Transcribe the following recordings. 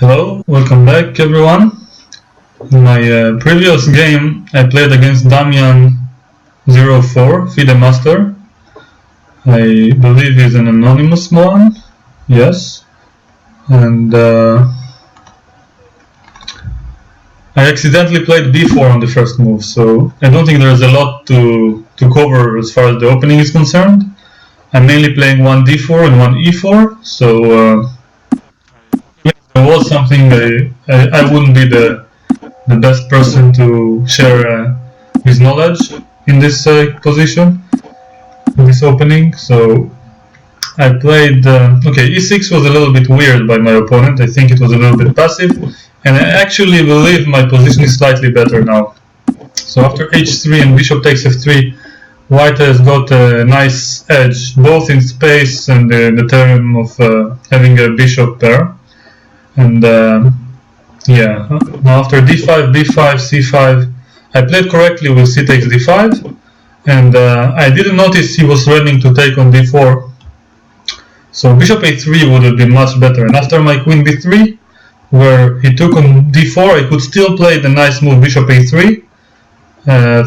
Hello, welcome back everyone. In my previous game I played against Damian04, FIDE Master. I believe he's an anonymous one, yes. And I accidentally played b4 on the first move, so I don't think there's a lot to cover as far as the opening is concerned. I'm mainly playing one d4 and one e4, so there was something I wouldn't be the best person to share his knowledge in this position, in this opening. So I played okay, e6 was a little bit weird by my opponent. I think it was a little bit passive, and I actually believe my position is slightly better now. So after h3 and bishop takes f3, white has got a nice edge both in space and in the term of having a bishop pair. And yeah, now after d5, b5, c5, I played correctly with c takes d5, and I didn't notice he was threatening to take on d4, so bishop a3 would have been much better. And after my queen b3, where he took on d4, I could still play the nice move bishop a3,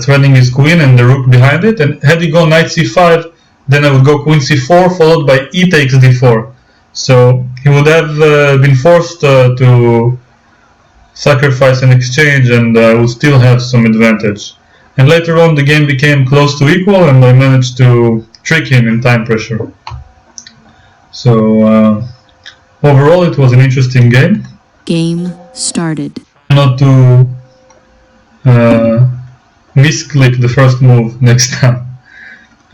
threatening his queen and the rook behind it, and had he gone knight c5, then I would go queen c4 followed by e takes d4. So he would have been forced to sacrifice an exchange, and would still have some advantage. And later on the game became close to equal, and I managed to trick him in time pressure. So overall it was an interesting game. Game started. Not to misclick the first move next time.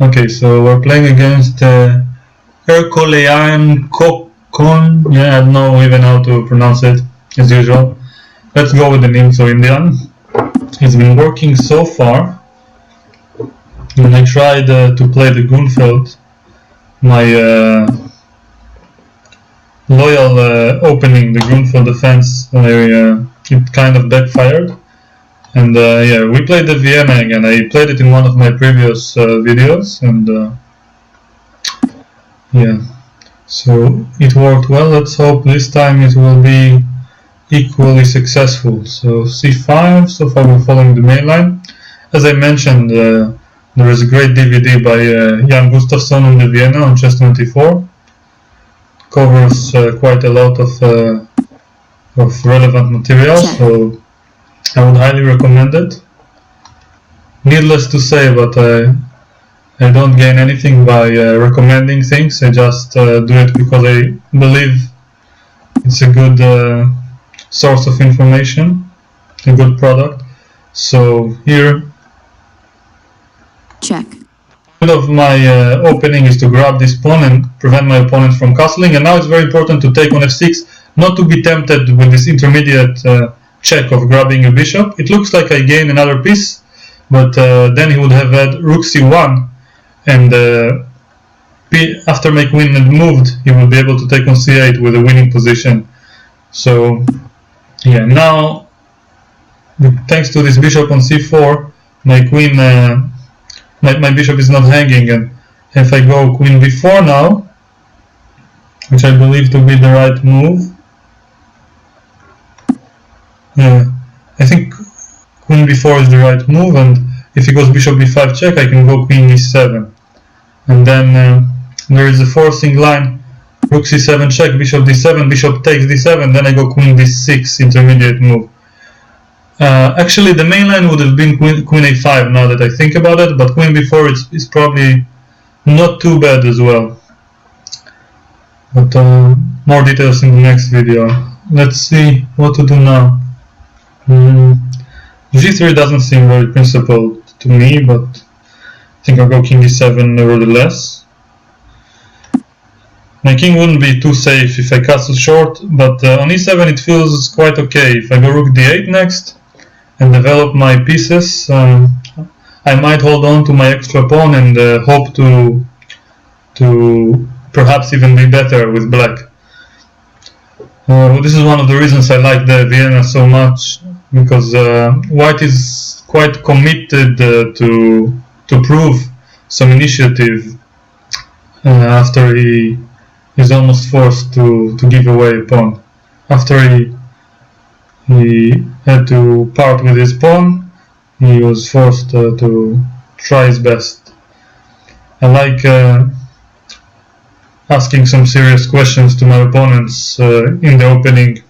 Okay, so we're playing against ercoleiaccone. Yeah, I don't know even how to pronounce it, as usual. Let's go with the name, so Indian. It's been working so far. When I tried to play the Grunfeld, my loyal opening, the Grunfeld defense, it kind of backfired. And yeah, we played the Vienna again. I played it in one of my previous videos, and yeah, so it worked well. Let's hope this time it will be equally successful. So c5, so far we're following the main line. As I mentioned, there is a great DVD by Jan Gustafsson on the Vienna on Chess24. Covers quite a lot of relevant material, so I would highly recommend it. Needless to say, but I don't gain anything by recommending things. I just do it because I believe it's a good source of information, a good product. So here, check. The point of my opening is to grab this pawn and prevent my opponent from castling. And now it's very important to take on f6, not to be tempted with this intermediate check of grabbing a bishop. It looks like I gain another piece, but then he would have had rook c1, and after my queen had moved, he would be able to take on c8 with a winning position. So yeah, now thanks to this bishop on c4, my queen, my bishop is not hanging, and if I go queen b4 now, which I believe to be the right move, yeah, I think queen b4 is the right move, and if he goes bishop b5 check, I can go queen e7, and then there is a forcing line, rook c7 check, bishop d7, bishop takes d7, then I go queen d6, intermediate move. Actually the main line would have been queen a5 now that I think about it, but queen b4 is probably not too bad as well. But more details in the next video. Let's see what to do now. g3 doesn't seem very principled to me, but I think I'll go king e7 nevertheless. My king wouldn't be too safe if I castle short, but on e7 it feels quite okay. If I go rook d8 next and develop my pieces, I might hold on to my extra pawn and hope to perhaps even be better with black. This is one of the reasons I like the Vienna so much, because white is quite committed to prove some initiative after he is almost forced to give away a pawn. after he had to part with his pawn, he was forced to try his best. I like asking some serious questions to my opponents in the opening,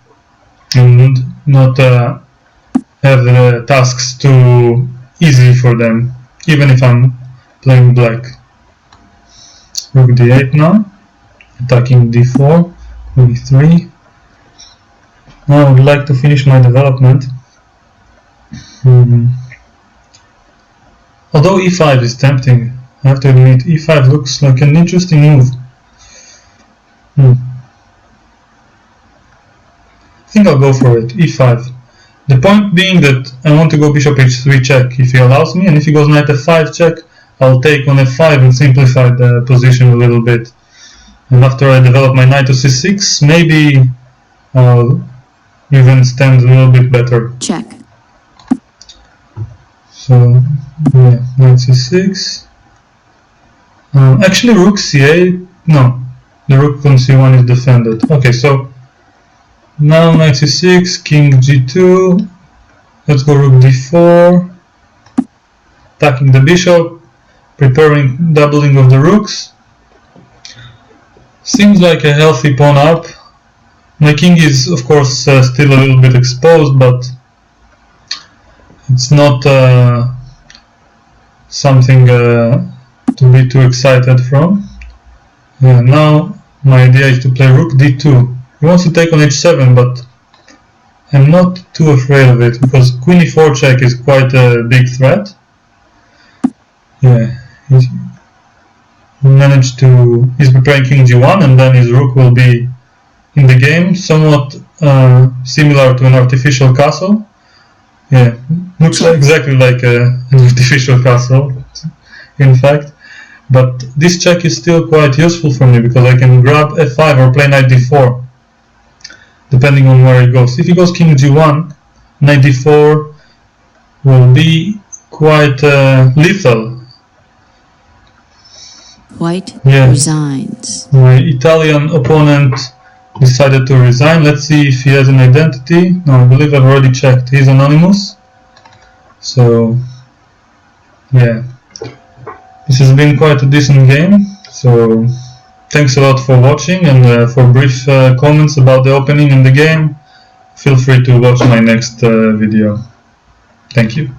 and not have the tasks too easy for them, even if I'm playing black. Rook d8 now, attacking d4, queen e3. Now I would like to finish my development. Although e5 is tempting, I have to admit, e5 looks like an interesting move. I think I'll go for it, e5. The point being that I want to go bishop h3 check if he allows me, and if he goes knight f5 check, I'll take on f5 and simplify the position a little bit. And after I develop my knight to c6, maybe I'll even stand a little bit better. Check. So, yeah, knight c6. Actually, rook c8. No, the rook on c1 is defended. Okay, so now knight c6, king g2. Let's go rook d4. Attacking the bishop, preparing doubling of the rooks. Seems like a healthy pawn up. My king is, of course, still a little bit exposed, but it's not something to be too excited from. Yeah, now my idea is to play rook d2. He wants to take on h7, but I'm not too afraid of it, because queen e4 check is quite a big threat. Yeah, he's preparing king g1, and then his rook will be in the game, somewhat similar to an artificial castle. Yeah, looks exactly like an artificial castle, in fact. But this check is still quite useful for me, because I can grab f5 or play knight d4, depending on where he goes. If he goes king g1, knight d4 will be quite lethal. White resigns. My Italian opponent decided to resign. Let's see if he has an identity. No, I believe I've already checked. He's anonymous. So, yeah. This has been quite a decent game. So, thanks a lot for watching, and for brief comments about the opening and the game, feel free to watch my next video. Thank you.